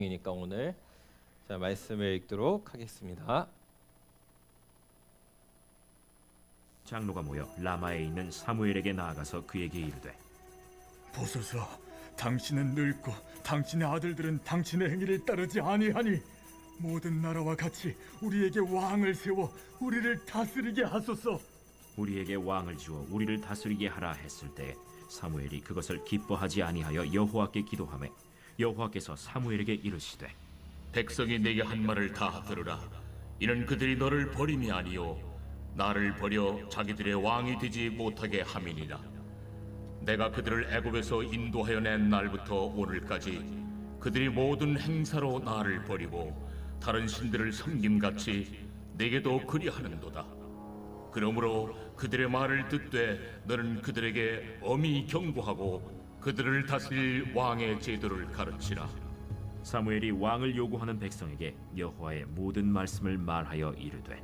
이니까 오늘 자 말씀을 읽도록 하겠습니다. 장로가 모여 라마에 있는 사무엘에게 나아가서 그에게 이르되 보소서, 당신은 늙고 당신의 아들들은 당신의 행위를 따르지 아니하니 모든 나라와 같이 우리에게 왕을 세워 우리를 다스리게 하소서. 우리에게 왕을 주어 우리를 다스리게 하라 했을 때 사무엘이 그것을 기뻐하지 아니하여 여호와께 기도하매 여호와께서 사무엘에게 이르시되 백성이 내게 한 말을 다 들으라. 이는 그들이 너를 버림이 아니요 나를 버려 자기들의 왕이 되지 못하게 함이니라. 내가 그들을 애굽에서 인도하여 낸 날부터 오늘까지 그들이 모든 행사로 나를 버리고 다른 신들을 섬김같이 내게도 그리하는도다. 그러므로 그들의 말을 듣되 너는 그들에게 엄히 경고하고 그들을 다스릴 왕의 제도를 가르치라. 사무엘이 왕을 요구하는 백성에게 여호와의 모든 말씀을 말하여 이르되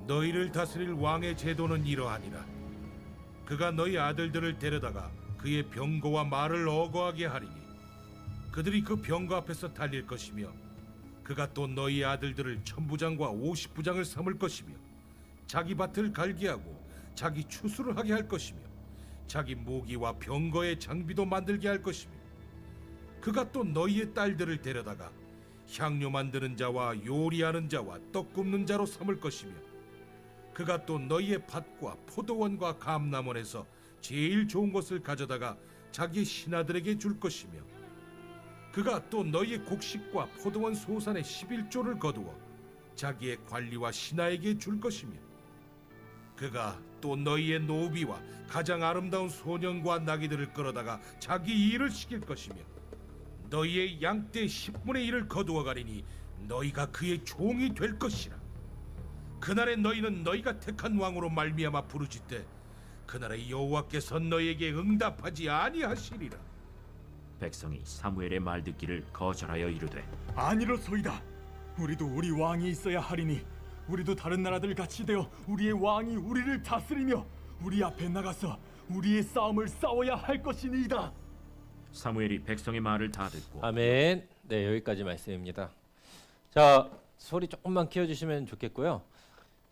너희를 다스릴 왕의 제도는 이러하니라. 그가 너희 아들들을 데려다가 그의 병거와 말을 어거하게 하리니 그들이 그 병거 앞에서 달릴 것이며 그가 또 너희 아들들을 천부장과 오십부장을 삼을 것이며 자기 밭을 갈게 하고 자기 추수를 하게 할 것이며 자기 모기와 병거의 장비도 만들게 할 것이며 그가 또 너희의 딸들을 데려다가 향료 만드는 자와 요리하는 자와 떡 굽는 자로 삼을 것이며 그가 또 너희의 밭과 포도원과 감람원에서 제일 좋은 것을 가져다가 자기 신하들에게 줄 것이며 그가 또 너희의 곡식과 포도원 소산의 11조를 거두어 자기의 관리와 신하에게 줄 것이며 그가 또 너희의 노비와 가장 아름다운 소년과 나귀들을 끌어다가 자기 일을 시킬 것이며 너희의 양떼 10분의 1을 거두어 가리니 너희가 그의 종이 될 것이라. 그날에 너희는 너희가 택한 왕으로 말미암아 부르짖되 그날에 여호와께서 너희에게 응답하지 아니하시리라. 백성이 사무엘의 말 듣기를 거절하여 이르되 아니로소이다. 우리도 우리 왕이 있어야 하리니 우리도 다른 나라들 같이 되어 우리의 왕이 우리를 다스리며 우리 앞에 나가서 우리의 싸움을 싸워야 할 것이니이다. 사무엘이 백성의 말을 다 듣고 아멘. 네, 여기까지 말씀입니다. 자, 소리 조금만 키워주시면 좋겠고요.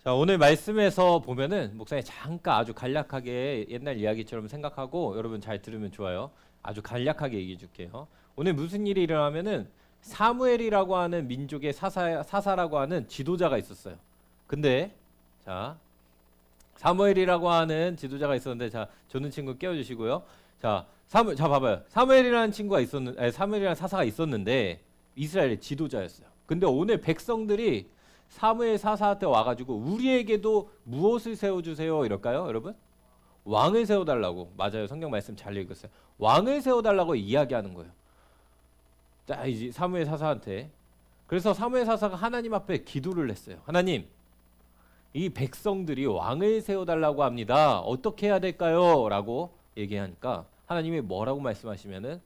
자, 오늘 말씀에서 보면은 목사님 잠깐 아주 간략하게 옛날 이야기처럼 생각하고 여러분 잘 들으면 좋아요. 아주 간략하게 얘기해 줄게요. 오늘 무슨 일이 일어나면은 사무엘이라고 하는 민족의 사사라고 하는 지도자가 있었어요. 근데 자, 사무엘이라고 하는 지도자가 있었는데 자, 조는 친구 깨워주시고요. 자, 봐봐요. 사무엘이라는 친구가 사무엘이라는 사사가 있었는데 이스라엘의 지도자였어요. 근데 오늘 백성들이 사무엘 사사한테 와가지고 우리에게도 무엇을 세워주세요 이럴까요, 여러분? 왕을 세워달라고. 맞아요. 성경 말씀 잘 읽었어요. 왕을 세워달라고 이야기하는 거예요. 자, 이제 사무엘 사사한테. 그래서 사무엘 사사가 하나님 앞에 기도를 했어요. 하나님, 이 백성들이 왕을 세워달라고 합니다. 어떻게 해야 될까요? 라고 얘기하니까 하나님이 뭐라고 말씀하시면은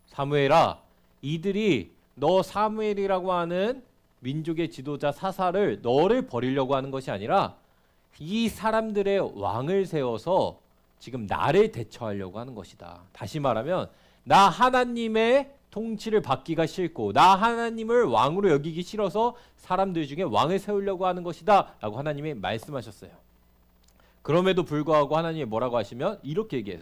사무엘아, 이들이 너 사무엘이라고 하는 민족의 지도자 사사를 너를 버리려고 하는 것이 아니라 이 사람들의 왕을 세워서 지금 나를 대처하려고 하는 것이다. 다시 말하면 나 하나님의 통치를 받기가 싫고 나 하나님을 왕으로 여기기 싫어서 사람들 중에 왕을 세우려고 하는 것이다 라고 하나님이 말씀하셨어요. 그럼에도 불구하고 하나님이 뭐라고 하시면 이렇게 얘기해요.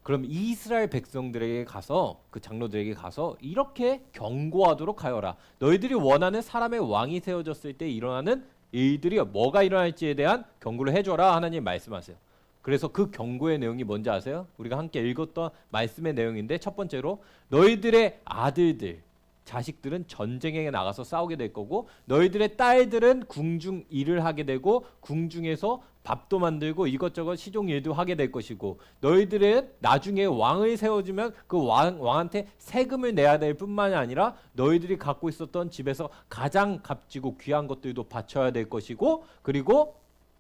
그럼 이스라엘 백성들에게 가서 그 장로들에게 가서 이렇게 경고하도록 하여라. 너희들이 원하는 사람의 왕이 세워졌을 때 일어나는 일들이 뭐가 일어날지에 대한 경고를 해줘라. 하나님 말씀하세요. 그래서 그 경고의 내용이 뭔지 아세요? 우리가 함께 읽었던 말씀의 내용인데 첫 번째로 너희들의 아들들, 자식들은 전쟁에 나가서 싸우게 될 거고 너희들의 딸들은 궁중 일을 하게 되고 궁중에서 밥도 만들고 이것저것 시종 일도 하게 될 것이고 너희들은 나중에 왕을 세워주면 그 왕한테 세금을 내야 될 뿐만이 아니라 너희들이 갖고 있었던 집에서 가장 값지고 귀한 것들도 바쳐야 될 것이고 그리고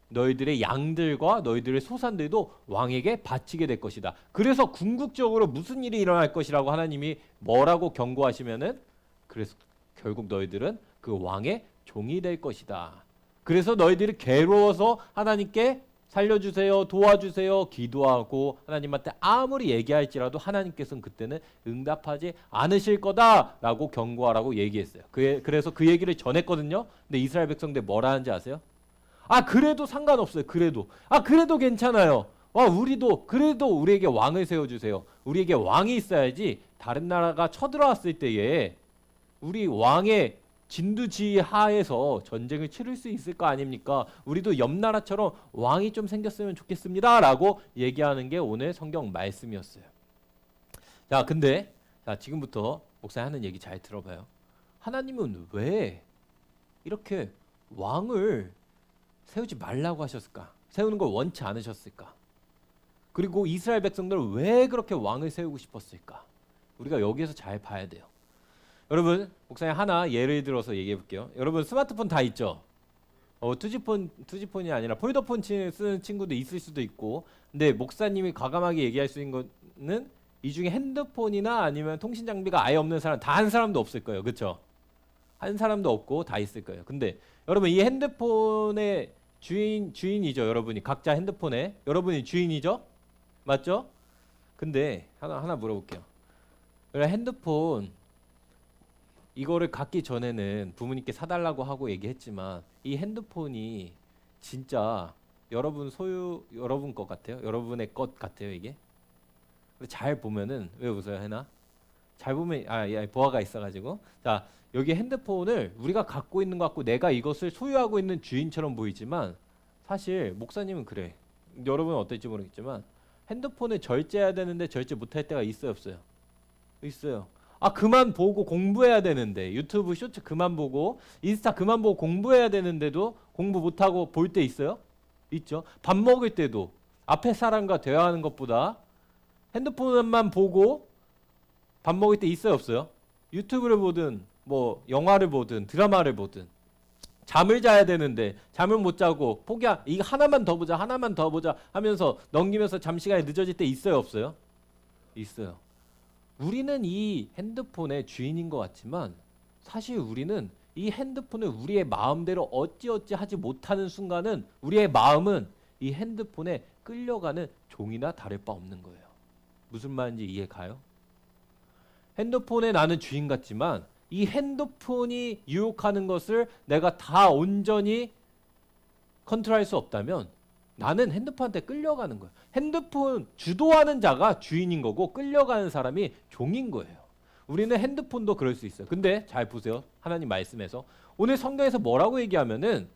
너희들의 양들과 너희들의 소산들도 왕에게 바치게 될 것이다. 그래서 궁극적으로 무슨 일이 일어날 것이라고 하나님이 뭐라고 경고하시면은 그래서 결국 너희들은 그 왕의 종이 될 것이다. 그래서 너희들이 괴로워서 하나님께 살려주세요, 도와주세요, 기도하고 하나님한테 아무리 얘기할지라도 하나님께서는 그때는 응답하지 않으실 거다라고 경고하라고 얘기했어요. 그래서 그 얘기를 전했거든요. 근데 이스라엘 백성들 뭐라 하는지 아세요? 아 그래도 상관없어요. 그래도 괜찮아요. 우리도 그래도 우리에게 왕을 세워주세요. 우리에게 왕이 있어야지 다른 나라가 쳐들어왔을 때에 우리 왕의 진두지휘 하에서 전쟁을 치를 수 있을 거 아닙니까? 우리도 옆 나라처럼 왕이 좀 생겼으면 좋겠습니다 라고 얘기하는 게 오늘 성경 말씀이었어요. 자 근데 지금부터 목사님 하는 얘기 잘 들어봐요. 하나님은 왜 이렇게 왕을 세우지 말라고 하셨을까? 세우는 걸 원치 않으셨을까? 그리고 이스라엘 백성들은 왜 그렇게 왕을 세우고 싶었을까? 우리가 여기에서 잘 봐야 돼요. 여러분, 목사님 하나 예를 들어서 얘기해 볼게요. 여러분 스마트폰 다 있죠? 투지폰이 아니라 폴더폰 쓰는 친구도 있을 수도 있고, 근데 목사님이 과감하게 얘기할 수 있는 거는 이 중에 핸드폰이나 아니면 통신 장비가 아예 없는 사람 다 한 사람도 없을 거예요. 그렇죠? 한 사람도 없고 다 있을 거예요. 근데 여러분 이 핸드폰의 주인이죠. 여러분이 각자 핸드폰에 여러분이 주인이죠? 맞죠? 근데 하나 물어볼게요. 핸드폰 이거를 갖기 전에는 부모님께 사달라고 하고 얘기했지만 이 핸드폰이 진짜 여러분 것 같아요? 여러분의 것 같아요 이게? 잘 보면은 왜 웃어요 해나? 잘 보면 보아가 있어가지고 자 여기 핸드폰을 우리가 갖고 있는 것 같고 내가 이것을 소유하고 있는 주인처럼 보이지만 사실 목사님은 그래. 여러분은 어떨지 모르겠지만 핸드폰을 절제해야 되는데 절제 못할 때가 있어요 없어요? 있어요. 그만 보고 공부해야 되는데 유튜브 쇼츠 그만 보고 인스타 그만 보고 공부해야 되는데도 공부 못하고 볼 때 있어요? 있죠. 밥 먹을 때도 앞에 사람과 대화하는 것보다 핸드폰만 보고 밥 먹을 때 있어요 없어요? 유튜브를 보든 뭐 영화를 보든 드라마를 보든 잠을 자야 되는데 잠을 못 자고 이거 하나만 더 보자 하면서 넘기면서 잠시간이 늦어질 때 있어요 없어요? 있어요. 우리는 이 핸드폰의 주인인 것 같지만 사실 우리는 이 핸드폰을 우리의 마음대로 어찌어찌 하지 못하는 순간은 우리의 마음은 이 핸드폰에 끌려가는 종이나 다를 바 없는 거예요. 무슨 말인지 이해 가요? 핸드폰에 나는 주인 같지만 이 핸드폰이 유혹하는 것을 내가 다 온전히 컨트롤할 수 없다면 나는 핸드폰한테 끌려가는 거야. 핸드폰 주도하는 자가 주인인 거고 끌려가는 사람이 종인 거예요. 우리는 핸드폰도 그럴 수 있어요. 근데 잘 보세요. 하나님 말씀에서 오늘 성경에서 뭐라고 얘기하면은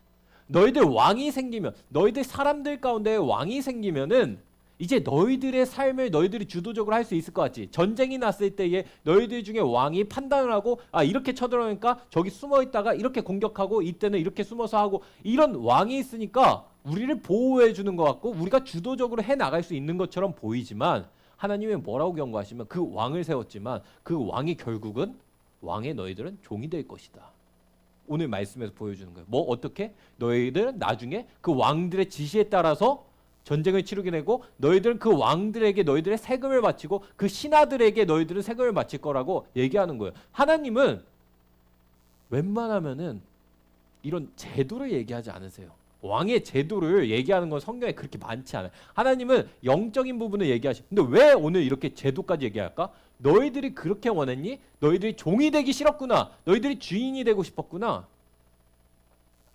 너희들 왕이 생기면 너희들 사람들 가운데 왕이 생기면은 이제 너희들의 삶을 너희들이 주도적으로 할 수 있을 것 같지. 전쟁이 났을 때에 너희들 중에 왕이 판단을 하고 이렇게 쳐들어오니까 저기 숨어 있다가 이렇게 공격하고 이때는 이렇게 숨어서 하고 이런 왕이 있으니까 우리를 보호해 주는 것 같고 우리가 주도적으로 해 나갈 수 있는 것처럼 보이지만 하나님이 뭐라고 경고하시면 그 왕을 세웠지만 그 왕이 결국은 왕의 너희들은 종이 될 것이다. 오늘 말씀에서 보여주는 거예요. 뭐 어떻게? 너희들은 나중에 그 왕들의 지시에 따라서 전쟁을 치르게 되고 너희들은 그 왕들에게 너희들의 세금을 바치고 그 신하들에게 너희들은 세금을 바칠 거라고 얘기하는 거예요. 하나님은 웬만하면은 이런 제도를 얘기하지 않으세요. 왕의 제도를 얘기하는 건 성경에 그렇게 많지 않아요. 하나님은 영적인 부분을 얘기하시고 근데 왜 오늘 이렇게 제도까지 얘기할까? 너희들이 그렇게 원했니? 너희들이 종이 되기 싫었구나. 너희들이 주인이 되고 싶었구나.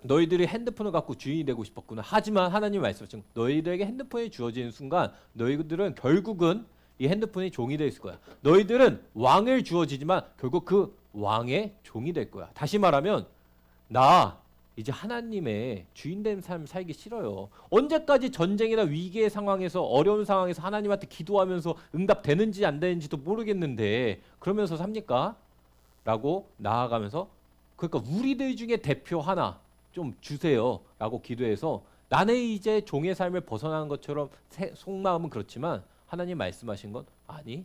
너희들이 핸드폰을 갖고 주인이 되고 싶었구나. 하지만 하나님 말씀하신 너희들에게 핸드폰이 주어지는 순간 너희들은 결국은 이 핸드폰이 종이 될 거야. 너희들은 왕을 주어지지만 결국 그 왕의 종이 될 거야. 다시 말하면 나 이제 하나님의 주인된 삶 살기 싫어요. 언제까지 전쟁이나 위기의 상황에서 어려운 상황에서 하나님한테 기도하면서 응답되는지 안 되는지도 모르겠는데 그러면서 삽니까? 라고 나아가면서 그러니까 우리들 중에 대표 하나 좀 주세요 라고 기도해서 나는 이제 종의 삶을 벗어나는 것처럼 속마음은 그렇지만 하나님 말씀하신 건 아니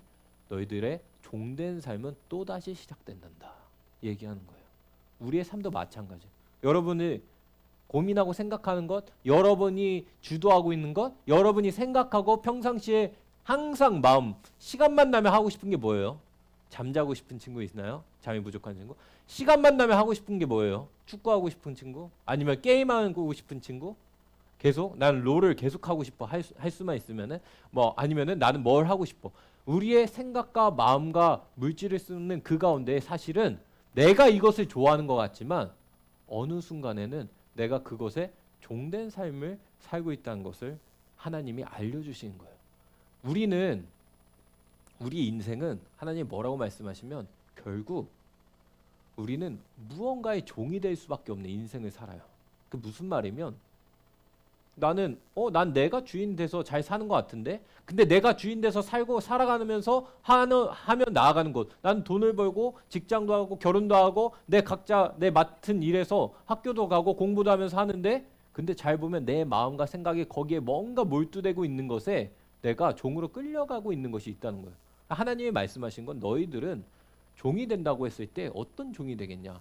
너희들의 종된 삶은 또다시 시작된다 얘기하는 거예요. 우리의 삶도 마찬가지예요. 여러분이 고민하고 생각하는 것, 여러분이 주도하고 있는 것, 여러분이 생각하고 평상시에 항상 시간만 나면 하고 싶은 게 뭐예요? 잠자고 싶은 친구 있나요? 잠이 부족한 친구? 시간만 나면 하고 싶은 게 뭐예요? 축구하고 싶은 친구? 아니면 게임하고 싶은 친구? 계속 나는 롤을 계속 하고 싶어 할 수만 있으면은 뭐 아니면은 나는 뭘 하고 싶어. 우리의 생각과 마음과 물질을 쓰는 그 가운데 사실은 내가 이것을 좋아하는 것 같지만 어느 순간에는 내가 그것에 종된 삶을 살고 있다는 것을 하나님이 알려주시는 거예요. 우리 인생은 하나님이 뭐라고 말씀하시면 결국 우리는 무언가의 종이 될 수밖에 없는 인생을 살아요. 그 무슨 말이면 난 내가 주인 돼서 잘 사는 것 같은데 근데 내가 주인 돼서 살고 살아가면서 하면 나아가는 것 난 돈을 벌고 직장도 하고 결혼도 하고 각자 내 맡은 일에서 학교도 가고 공부도 하면서 하는데 근데 잘 보면 내 마음과 생각이 거기에 뭔가 몰두되고 있는 것에 내가 종으로 끌려가고 있는 것이 있다는 거예요. 하나님이 말씀하신 건 너희들은 종이 된다고 했을 때 어떤 종이 되겠냐?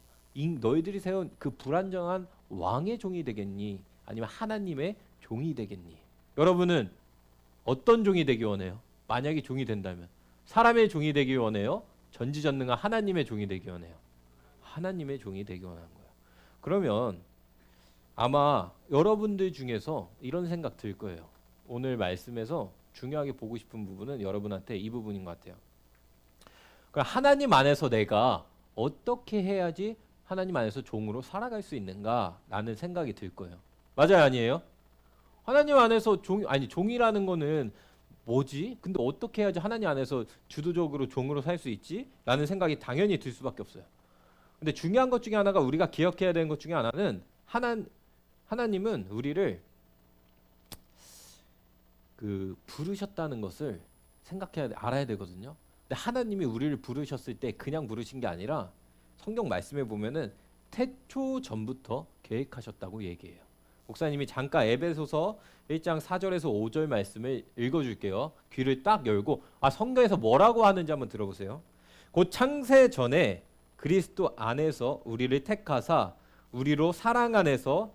너희들이 세운 그 불안정한 왕의 종이 되겠니? 아니면 하나님의 종이 되겠니? 여러분은 어떤 종이 되기 원해요? 만약에 종이 된다면 사람의 종이 되기 원해요? 전지전능한 하나님의 종이 되기 원해요? 하나님의 종이 되기 원하는 거예요. 그러면 아마 여러분들 중에서 이런 생각 들 거예요. 오늘 말씀에서 중요하게 보고 싶은 부분은 여러분한테 이 부분인 것 같아요. 그럼 하나님 안에서 내가 어떻게 해야지 하나님 안에서 종으로 살아갈 수 있는가라는 생각이 들 거예요. 맞아요, 아니에요? 하나님 안에서 종이라는 거는 뭐지? 근데 어떻게 해야지 하나님 안에서 주도적으로 종으로 살 수 있지? 라는 생각이 당연히 들 수밖에 없어요. 근데 중요한 것 중에 하나가 우리가 기억해야 되는 것 중에 하나는 하나님은 우리를 부르셨다는 것을 알아야 되거든요. 근데 하나님이 우리를 부르셨을 때 그냥 부르신 게 아니라 성경 말씀에 보면은 태초 전부터 계획하셨다고 얘기해요. 목사님이 잠깐 에베소서 1장 4절에서 5절 말씀을 읽어줄게요. 귀를 딱 열고 성경에서 뭐라고 하는지 한번 들어보세요. 곧 창세 전에 그리스도 안에서 우리를 택하사 우리로 사랑 안에서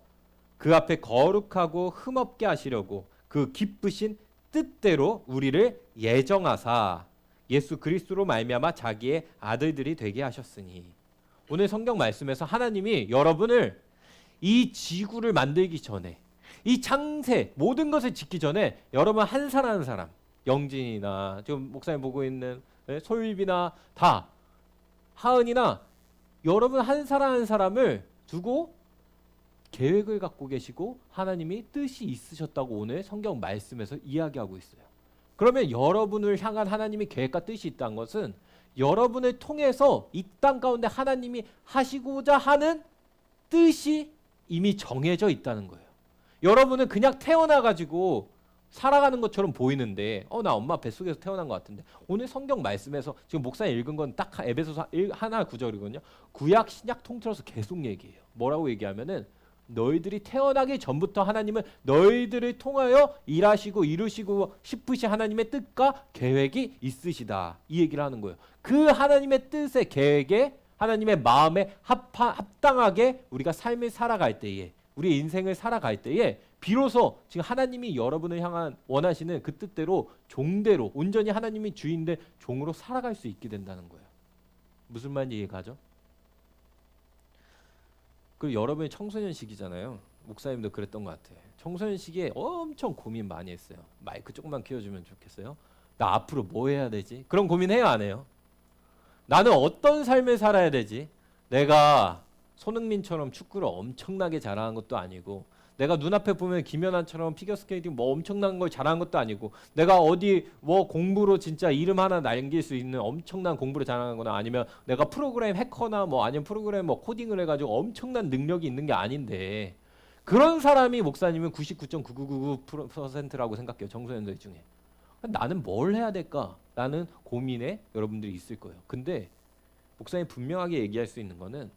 그 앞에 거룩하고 흠없게 하시려고 그 기쁘신 뜻대로 우리를 예정하사 예수 그리스도로 말미암아 자기의 아들들이 되게 하셨으니. 오늘 성경 말씀에서 하나님이 여러분을 이 지구를 만들기 전에 이 창세 모든 것을 짓기 전에 여러분 한 사람 영진이나 지금 목사님 보고 있는 소율비나 다 하은이나 여러분 한 사람을 두고 계획을 갖고 계시고 하나님이 뜻이 있으셨다고 오늘 성경 말씀에서 이야기하고 있어요. 그러면 여러분을 향한 하나님의 계획과 뜻이 있다는 것은 여러분을 통해서 이 땅 가운데 하나님이 하시고자 하는 뜻이 이미 정해져 있다는 거예요. 여러분은 그냥 태어나가지고 살아가는 것처럼 보이는데 나 엄마 뱃속에서 태어난 것 같은데 오늘 성경 말씀에서 지금 목사님 읽은 건 딱 에베소서 하나 구절이거든요. 구약 신약 통틀어서 계속 얘기해요. 뭐라고 얘기하면은 너희들이 태어나기 전부터 하나님은 너희들을 통하여 일하시고 이루시고 싶으신 하나님의 뜻과 계획이 있으시다. 이 얘기를 하는 거예요. 그 하나님의 뜻의 계획에 하나님의 마음에 합당하게 우리가 삶을 살아갈 때에 우리 인생을 살아갈 때에 비로소 지금 하나님이 여러분을 향한 원하시는 그 뜻대로 종대로 온전히 하나님이 주인된 종으로 살아갈 수 있게 된다는 거예요. 무슨 말인지 이해가죠? 그리고 여러분이 청소년 시기잖아요. 목사님도 그랬던 것 같아. 청소년 시기에 엄청 고민 많이 했어요. 마이크 조금만 키워주면 좋겠어요. 나 앞으로 뭐 해야 되지? 그런 고민해요, 안 해요? 나는 어떤 삶을 살아야 되지? 내가 손흥민처럼 축구를 엄청나게 잘하는 것도 아니고 내가 눈앞에 보면 김연아처럼 피겨스케이팅 뭐 엄청난 걸 잘하는 것도 아니고 내가 어디 뭐 공부로 진짜 이름 하나 남길 수 있는 엄청난 공부를 잘하는 거나 아니면 내가 프로그램 해커나 뭐 아니면 프로그램 뭐 코딩을 해가지고 엄청난 능력이 있는 게 아닌데 그런 사람이 목사님은 99.9999%라고 생각해요. 청소년들 중에. 나는 뭘 해야 될까? 라는 고민에 여러분들이 있을 거예요. 근데 목사님 분명하게 얘기할 수 있는 거는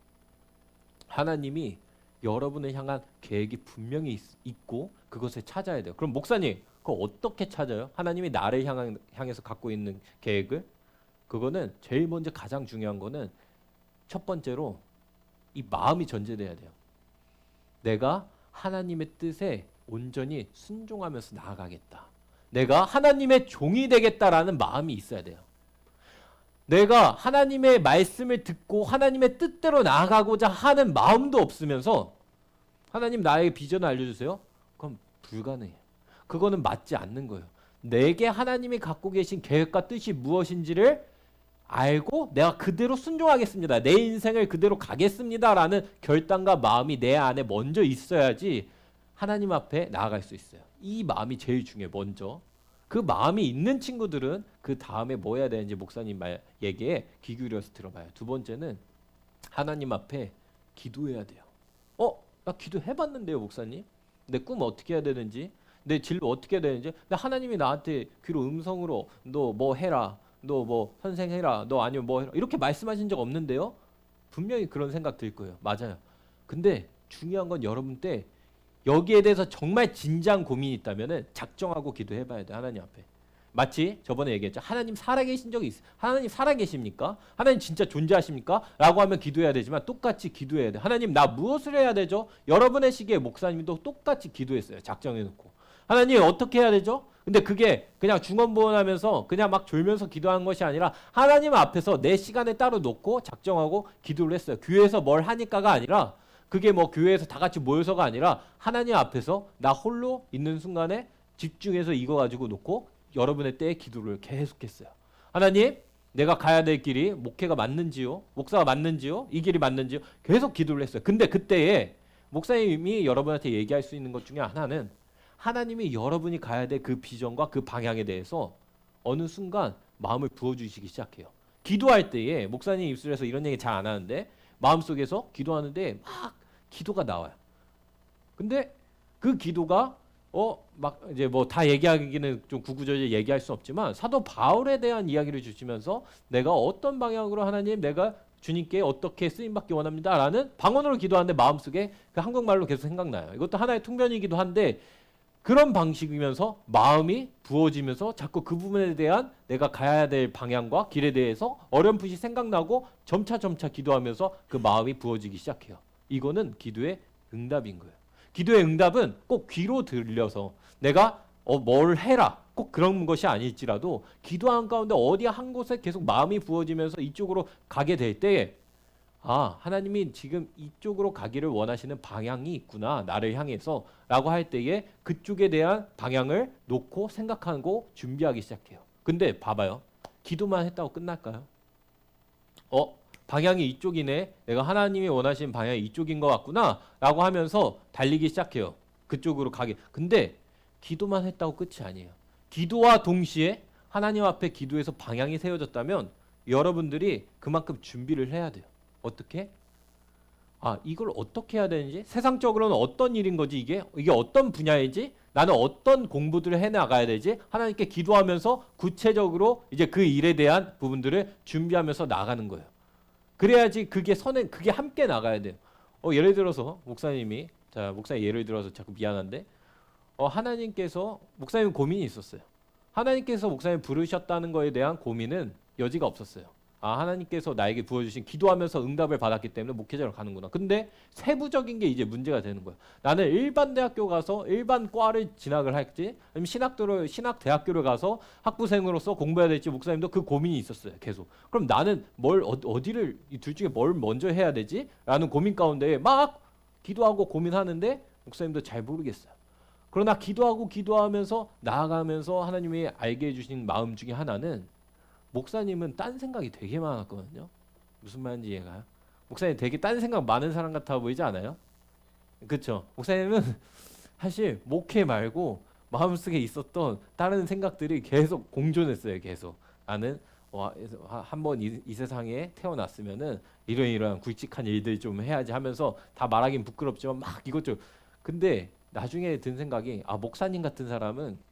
하나님이 여러분을 향한 계획이 분명히 있고 그것을 찾아야 돼요. 그럼 목사님 그거 어떻게 찾아요? 하나님이 나를 향해서 갖고 있는 계획을? 그거는 제일 먼저 가장 중요한 거는 첫 번째로 이 마음이 전제돼야 돼요. 내가 하나님의 뜻에 온전히 순종하면서 나아가겠다. 내가 하나님의 종이 되겠다라는 마음이 있어야 돼요. 내가 하나님의 말씀을 듣고 하나님의 뜻대로 나아가고자 하는 마음도 없으면서 하나님 나에게 비전을 알려주세요. 그럼 불가능해요. 그거는 맞지 않는 거예요. 내게 하나님이 갖고 계신 계획과 뜻이 무엇인지를 알고 내가 그대로 순종하겠습니다. 내 인생을 그대로 가겠습니다라는 결단과 마음이 내 안에 먼저 있어야지 하나님 앞에 나아갈 수 있어요. 이 마음이 제일 중요해요. 먼저. 그 마음이 있는 친구들은 그 다음에 뭐 해야 되는지 목사님 얘기에 귀 기울여서 들어봐요. 두 번째는 하나님 앞에 기도해야 돼요. 나 기도해봤는데요, 목사님. 내 꿈 어떻게 해야 되는지, 내 진로 어떻게 해야 되는지. 근데 하나님이 나한테 귀로 음성으로 너 뭐 해라, 너 뭐 선생해라, 너 아니면 뭐 해라 이렇게 말씀하신 적 없는데요. 분명히 그런 생각 들 거예요. 맞아요. 근데 중요한 건 여러분 때 여기에 대해서 정말 진지한 고민이 있다면은 작정하고 기도해봐야 돼. 하나님 앞에. 마치 저번에 얘기했죠. 하나님 살아계신 적이 있어요. 하나님 살아계십니까? 하나님 진짜 존재하십니까? 라고 하면 기도해야 되지만 똑같이 기도해야 돼. 하나님 나 무엇을 해야 되죠? 여러분의 시기에 목사님도 똑같이 기도했어요. 작정해놓고. 하나님 어떻게 해야 되죠? 근데 그게 그냥 중언부언하면서 그냥 막 졸면서 기도한 것이 아니라 하나님 앞에서 내 시간에 따로 놓고 작정하고 기도를 했어요. 교회에서 뭘 하니까가 아니라 그게 뭐 교회에서 다 같이 모여서가 아니라 하나님 앞에서 나 홀로 있는 순간에 집중해서 이거 가지고 놓고 여러분의 때에 기도를 계속했어요. 하나님, 내가 가야 될 길이 목회가 맞는지요? 목사가 맞는지요? 이 길이 맞는지요? 계속 기도를 했어요. 근데 그때에 목사님이 여러분한테 얘기할 수 있는 것 중에 하나는 하나님이 여러분이 가야 될 그 비전과 그 방향에 대해서 어느 순간 마음을 부어주시기 시작해요. 기도할 때에 목사님 입술에서 이런 얘기 잘 안 하는데 마음속에서 기도하는데 막 기도가 나와요. 근데 그 기도가 막 이제 뭐 다 얘기하기는 좀 구구절절 얘기할 수 없지만 사도 바울에 대한 이야기를 주시면서 내가 어떤 방향으로 하나님 내가 주님께 어떻게 쓰임받기 원합니다라는 방언으로 기도하는데 마음속에 그 한국말로 계속 생각나요. 이것도 하나의 통변이기도 한데 그런 방식이면서 마음이 부어지면서 자꾸 그 부분에 대한 내가 가야 될 방향과 길에 대해서 어렴풋이 생각나고 점차 기도하면서 그 마음이 부어지기 시작해요. 이거는 기도의 응답인 거예요. 기도의 응답은 꼭 귀로 들려서 내가 뭘 해라 꼭 그런 것이 아닐지라도 기도하는 가운데 어디 한 곳에 계속 마음이 부어지면서 이쪽으로 가게 될 때에 하나님이 지금 이쪽으로 가기를 원하시는 방향이 있구나 나를 향해서 라고 할 때에 그쪽에 대한 방향을 놓고 생각하고 준비하기 시작해요. 근데 봐봐요. 기도만 했다고 끝날까요? 방향이 이쪽이네. 내가 하나님이 원하시는 방향이 이쪽인 것 같구나 라고 하면서 달리기 시작해요. 그쪽으로 가게. 근데 기도만 했다고 끝이 아니에요. 기도와 동시에 하나님 앞에 기도해서 방향이 세워졌다면 여러분들이 그만큼 준비를 해야 돼요. 어떻게? 이걸 어떻게 해야 되는지, 세상적으로는 어떤 일인 거지 이게 어떤 분야이지, 나는 어떤 공부들을 해나가야 되지, 하나님께 기도하면서 구체적으로 이제 그 일에 대한 부분들을 준비하면서 나가는 거예요. 그래야지 그게 함께 나가야 돼요. 예를 들어서 목사님이 목사님 예를 들어서 자꾸 미안한데 하나님께서 목사님 고민이 있었어요. 하나님께서 목사님 부르셨다는 거에 대한 고민은 여지가 없었어요. 하나님께서 나에게 부어주신 기도하면서 응답을 받았기 때문에 목회자로 가는구나. 근데 세부적인 게 이제 문제가 되는 거예요. 나는 일반 대학교 가서 일반 과를 진학을 할지 아니면 신학대학교를 가서 학부생으로서 공부해야 될지 목사님도 그 고민이 있었어요. 계속. 그럼 나는 어디를 이 둘 중에 뭘 먼저 해야 되지? 라는 고민 가운데 막 기도하고 고민하는데 목사님도 잘 모르겠어요. 그러나 기도하면서 나아가면서 하나님이 알게 해주신 마음 중에 하나는 목사님은 딴 생각이 되게 많았거든요. 무슨 말인지 이해가요? 목사님 되게 딴 생각 많은 사람 같아 보이지 않아요? 그렇죠? 목사님은 사실 목회 말고 마음속에 있었던 다른 생각들이 계속 공존했어요. 계속 나는 한번 이 세상에 태어났으면은 이러한 굵직한 일들 좀 해야지 하면서 다 말하긴 부끄럽지만 막 이것저것. 근데 나중에 든 생각이 목사님 같은 사람은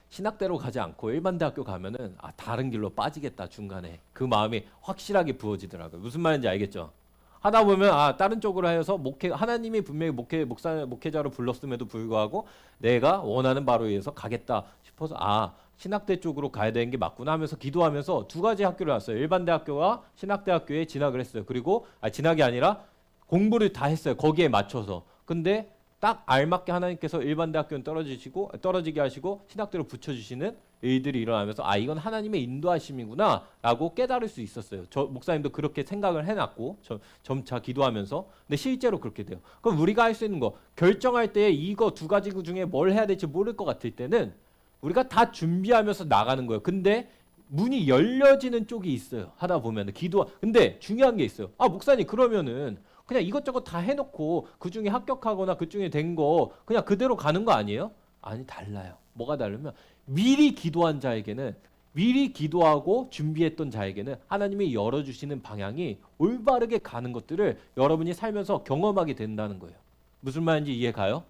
신학대로 가지 않고 일반 대학교 가면은 다른 길로 빠지겠다. 중간에 그 마음이 확실하게 부어지더라고요. 무슨 말인지 알겠죠? 하다 보면 다른 쪽으로 하여서 하나님이 분명히 목회자로 불렀음에도 불구하고 내가 원하는 바로 위해서 가겠다 싶어서 신학대 쪽으로 가야 되는 게 맞구나 하면서 기도하면서 두 가지 학교를 왔어요. 일반 대학교와 신학대학교에 진학을 했어요. 그리고 진학이 아니라 공부를 다 했어요. 거기에 맞춰서. 근데 딱 알맞게 하나님께서 일반 대학교는 떨어지게 하시고 신학대로 붙여주시는 일들이 일어나면서 아 이건 하나님의 인도하심이구나 라고 깨달을 수 있었어요. 저 목사님도 그렇게 생각을 해놨고 점차 기도하면서. 근데 실제로 그렇게 돼요. 그럼 우리가 할 수 있는 거 결정할 때 이거 두 가지 중에 뭘 해야 될지 모를 것 같을 때는 우리가 다 준비하면서 나가는 거예요. 근데 문이 열려지는 쪽이 있어요. 하다 보면 근데 중요한 게 있어요. 아 목사님 그러면은 그냥 이것저것 다 해놓고 그 중에 합격하거나 그 중에 된 거 그냥 그대로 가는 거 아니에요? 아니 달라요. 뭐가 다르면 미리 기도한 자에게는 미리 기도하고 준비했던 자에게는 하나님이 열어주시는 방향이 올바르게 가는 것들을 여러분이 살면서 경험하게 된다는 거예요. 무슨 말인지 이해 가요?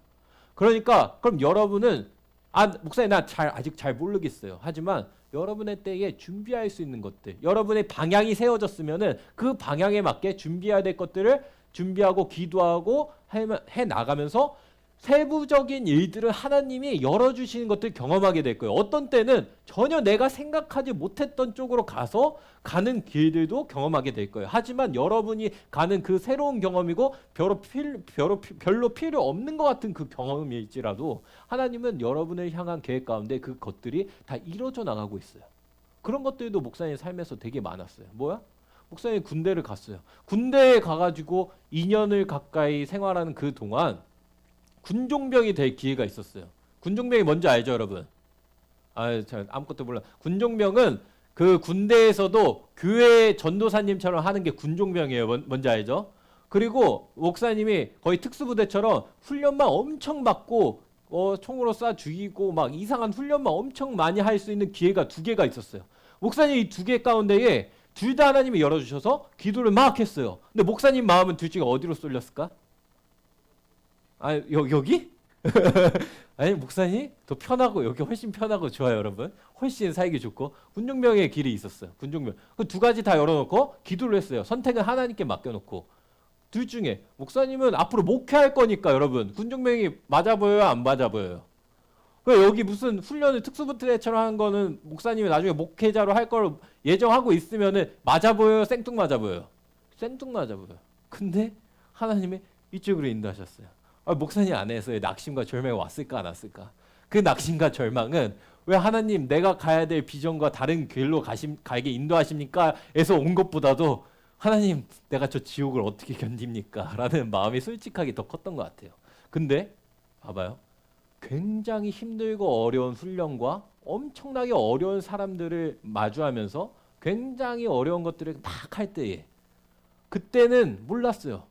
그러니까 그럼 여러분은 목사님 나 아직 잘 모르겠어요. 하지만 여러분의 때에 준비할 수 있는 것들, 여러분의 방향이 세워졌으면은 그 방향에 맞게 준비해야 될 것들을 준비하고 기도하고 해 나가면서 세부적인 일들을 하나님이 열어주시는 것들 경험하게 될 거예요. 어떤 때는 전혀 내가 생각하지 못했던 쪽으로 가는 길들도 경험하게 될 거예요. 하지만 여러분이 가는 그 새로운 경험이고 별로 필요 없는 것 같은 그 경험일지라도 하나님은 여러분을 향한 계획 가운데 그 것들이 다 이루어져 나가고 있어요. 그런 것들도 목사님 삶에서 되게 많았어요. 뭐야? 목사님 군대를 갔어요. 군대에 가가지고 2년을 가까이 생활하는 그 동안 군종병이 될 기회가 있었어요. 군종병이 뭔지 알죠, 여러분? 아무것도 몰라. 군종병은 그 군대에서도 교회 전도사님처럼 하는 게 군종병이에요. 뭔지 알죠? 그리고 목사님이 거의 특수부대처럼 훈련만 엄청 받고 총으로 쏴 죽이고 막 이상한 훈련만 엄청 많이 할 수 있는 기회가 2개가 있었어요. 목사님이 이 2개 가운데에 둘 다 하나님이 열어주셔서 기도를 막 했어요. 근데 목사님 마음은 둘 중에 어디로 쏠렸을까? 여기? 아니 목사님 더 편하고 여기 훨씬 편하고 좋아요. 여러분 훨씬 살기 좋고 군종병의 길이 있었어요. 군종병 그 2가지 다 열어놓고 기도를 했어요. 선택은 하나님께 맡겨놓고 둘 중에 목사님은 앞으로 목회할 거니까 여러분 군종병이 맞아 보여요 안 맞아 보여요? 여기 무슨 훈련을 특수부대처럼 하는 거는 목사님이 나중에 목회자로 할 걸 예정하고 있으면은 맞아 보여요 생뚱맞아 보여요? 생뚱맞아 보여요. 근데 하나님이 이쪽으로 인도하셨어요. 목사님 안에서의 낙심과 절망이 왔을까 안 왔을까? 그 낙심과 절망은 왜 하나님 내가 가야 될 비전과 다른 길로 가게 인도하십니까? 에서 온 것보다도 하나님 내가 저 지옥을 어떻게 견딥니까? 라는 마음이 솔직하게 더 컸던 것 같아요. 근데 봐봐요. 굉장히 힘들고 어려운 훈련과 엄청나게 어려운 사람들을 마주하면서 굉장히 어려운 것들을 막 할 때에 그때는 몰랐어요.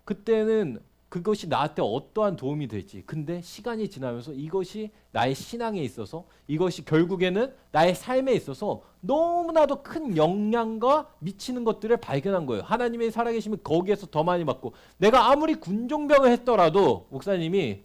그때는 그것이 나한테 어떠한 도움이 될지. 근데 시간이 지나면서 이것이 나의 신앙에 있어서 이것이 결국에는 나의 삶에 있어서 너무나도 큰 영향과 미치는 것들을 발견한 거예요. 하나님의 살아계시면 거기에서 더 많이 받고 내가 아무리 군종병을 했더라도 목사님이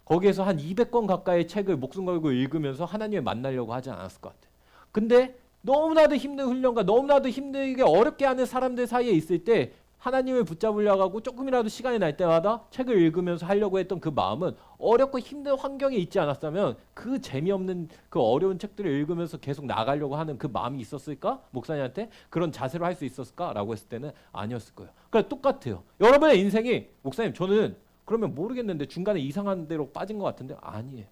거기에서 한 200권 가까이 책을 목숨 걸고 읽으면서 하나님을 만나려고 하지 않았을 것 같아요. 근데 너무나도 힘든 훈련과 너무나도 힘들게 어렵게 하는 사람들 사이에 있을 때 하나님을 붙잡으려고 하고 조금이라도 시간이 날 때마다 책을 읽으면서 하려고 했던 그 마음은 어렵고 힘든 환경에 있지 않았다면 그 재미없는 그 어려운 책들을 읽으면서 계속 나가려고 하는 그 마음이 있었을까? 목사님한테 그런 자세로 할 수 있었을까? 라고 했을 때는 아니었을 거예요. 그러니까 똑같아요. 여러분의 인생이 목사님 저는 그러면 모르겠는데 중간에 이상한 데로 빠진 것 같은데 아니에요.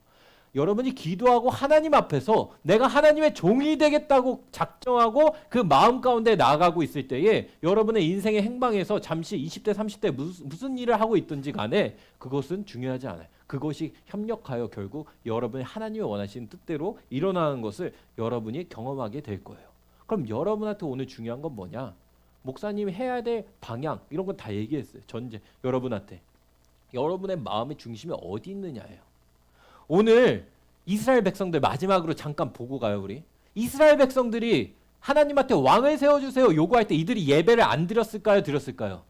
여러분이 기도하고 하나님 앞에서 내가 하나님의 종이 되겠다고 작정하고 그 마음 가운데 나아가고 있을 때에 여러분의 인생의 행방에서 잠시 20대 30대 무슨 일을 하고 있든지 간에 그것은 중요하지 않아요. 그것이 협력하여 결국 여러분이 하나님이 원하시는 뜻대로 일어나는 것을 여러분이 경험하게 될 거예요. 그럼 여러분한테 오늘 중요한 건 뭐냐? 목사님이 해야 될 방향 이런 건 다 얘기했어요. 전제 여러분한테. 여러분의 마음의 중심이 어디 있느냐예요. 오늘 이스라엘 백성들 마지막으로 잠깐 보고 가요. 우리 이스라엘 백성들이 하나님한테 왕을 세워주세요 요구할 때 이들이 예배를 안 드렸을까요? 드렸을까요?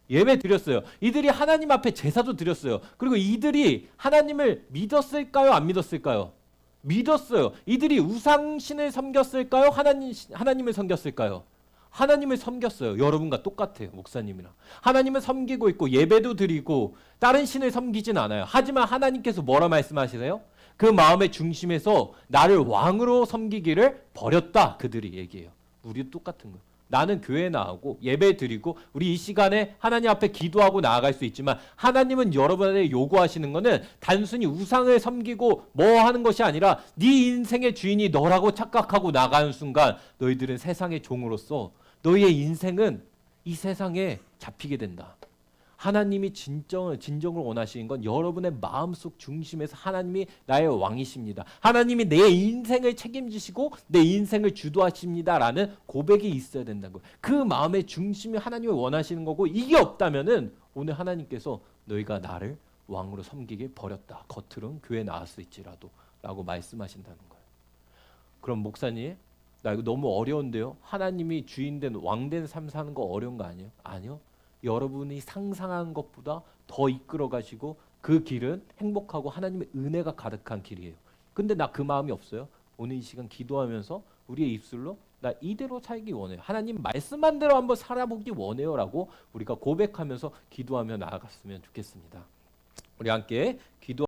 예배 드렸어요. 이들이 하나님 앞에 제사도 드렸어요. 그리고 이들이 하나님을 믿었을까요? 안 믿었을까요? 믿었어요. 이들이 우상신을 섬겼을까요? 하나님을 섬겼을까요? 하나님을 섬겼어요. 여러분과 똑같아요. 목사님이랑. 하나님을 섬기고 있고 예배도 드리고 다른 신을 섬기진 않아요. 하지만 하나님께서 뭐라 말씀하시세요? 그 마음의 중심에서 나를 왕으로 섬기기를 버렸다. 그들이 얘기해요. 우리도 똑같은 거예요. 나는 교회 나오고 예배 드리고 우리 이 시간에 하나님 앞에 기도하고 나아갈 수 있지만 하나님은 여러분에게 요구하시는 것은 단순히 우상을 섬기고 뭐 하는 것이 아니라 네 인생의 주인이 너라고 착각하고 나가는 순간 너희들은 세상의 종으로서 너희의 인생은 이 세상에 잡히게 된다. 하나님이 진정을 원하시는 건 여러분의 마음속 중심에서 하나님이 나의 왕이십니다. 하나님이 내 인생을 책임지시고 내 인생을 주도하십니다라는 고백이 있어야 된다는 거예요. 그 마음의 중심이 하나님이 원하시는 거고 이게 없다면은 오늘 하나님께서 너희가 나를 왕으로 섬기게 버렸다. 겉으로는 교회 나왔을지라도 라고 말씀하신다는 거예요. 그럼 목사님 나 이거 너무 어려운데요. 하나님이 주인된 왕된 삶 사는 거 어려운 거 아니에요? 아니요. 여러분이 상상한 것보다 더 이끌어 가시고 그 길은 행복하고 하나님의 은혜가 가득한 길이에요. 근데 나 그 마음이 없어요. 오늘 이 시간 기도하면서 우리의 입술로 나 이대로 살기 원해요. 하나님 말씀한 대로 한번 살아보기 원해요라고 우리가 고백하면서 기도하며 나아갔으면 좋겠습니다. 우리 함께 기도